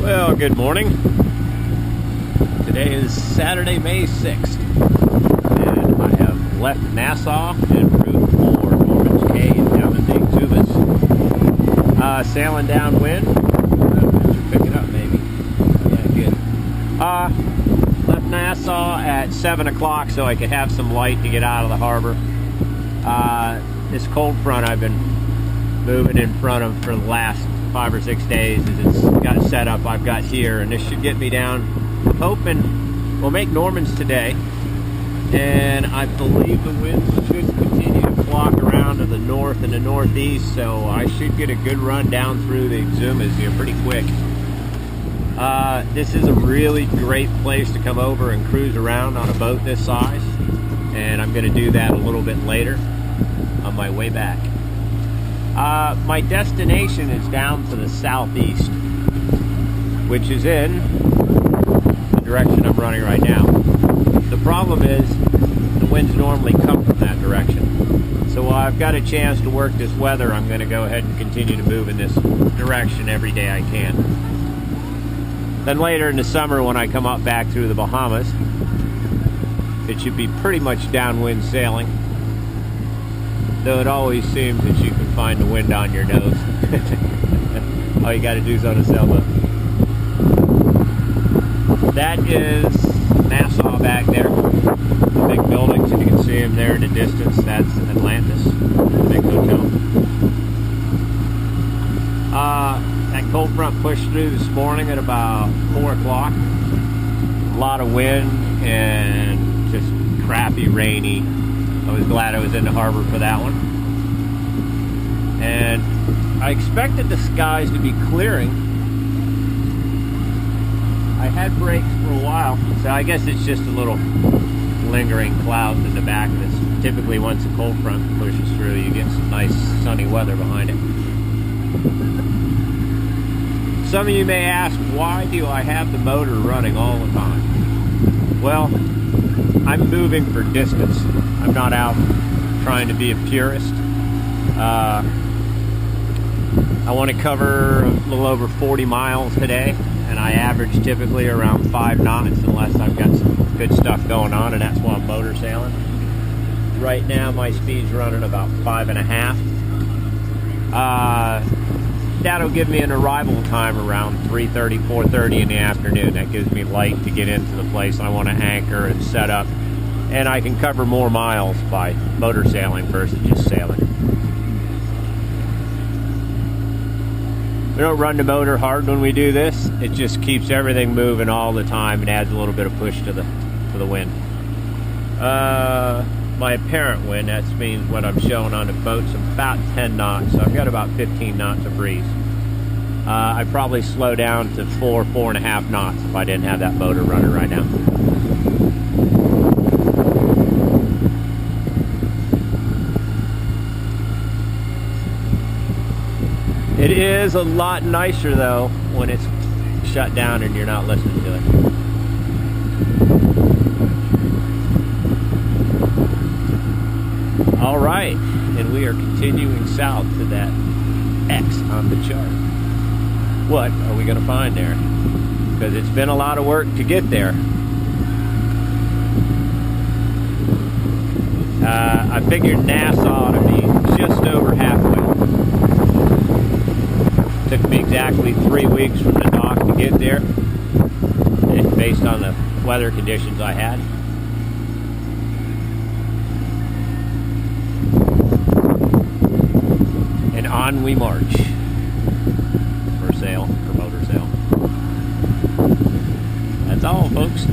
Well, good morning. Today is Saturday, May 6th, and I have left Nassau en route for Norman's Cay down in the Exumas. Sailing downwind. You're picking up, maybe. Yeah, good. Left Nassau at 7 o'clock so I could have some light to get out of the harbor. This cold front I've been moving in front of for the last 5 or 6 days as it's got set up I've got here, and this should get me down. I'm hoping we'll make Norman's today, and I believe the winds should continue to flock around to the north and the northeast, so I should get a good run down through the Exumas here pretty quick. This is a really great place to come over and cruise around on a boat this size, and I'm going to do that a little bit later on my way back. My destination is down to the southeast, which is in the direction I'm running right now. The problem is the winds normally come from that direction. So while I've got a chance to work this weather, I'm going to go ahead and continue to move in this direction every day I can. Then later in the summer, when I come up back through the Bahamas, it should be pretty much downwind sailing. Though it always seems that you can find the wind on your nose. All you got to do is on a sailboat. That is Nassau back there. The big buildings, if you can see them there in the distance, that's Atlantis, the big hotel. That cold front pushed through this morning at about 4 o'clock. A lot of wind and just crappy, rainy. I was glad I was in the harbor for that one. And I expected the skies to be clearing. I had breaks for a while, so I guess it's just a little lingering clouds in the back of this. Typically, once a cold front pushes through, you get some nice sunny weather behind it. Some of you may ask, why do I have the motor running all the time? Well, I'm moving for distance. I'm not out trying to be a purist. I want to cover a little over 40 miles today, and I average typically around 5 knots unless I've got some good stuff going on, and that's why I'm motor sailing. Right now my speed's running about 5.5. That'll give me an arrival time around 3:30, 4:30 in the afternoon. That gives me light to get into the place I want to anchor and set up, and I can cover more miles by motor sailing versus just sailing. We don't run the motor hard when we do this. It just keeps everything moving all the time and adds a little bit of push to the wind. My apparent wind, that means what I'm showing on the boat's about 10 knots, so I've got about 15 knots of breeze. I'd probably slow down to 4.5 knots if I didn't have that motor running right now. It is a lot nicer though when it's shut down and you're not listening to it. All right, and we are continuing south to that X on the chart. What are we going to find there? Because it's been a lot of work to get there. I figured Nassau to be just over halfway. Took me exactly 3 weeks from the dock to get there, based on the weather conditions I had. And on we march for motor sail. That's all, folks.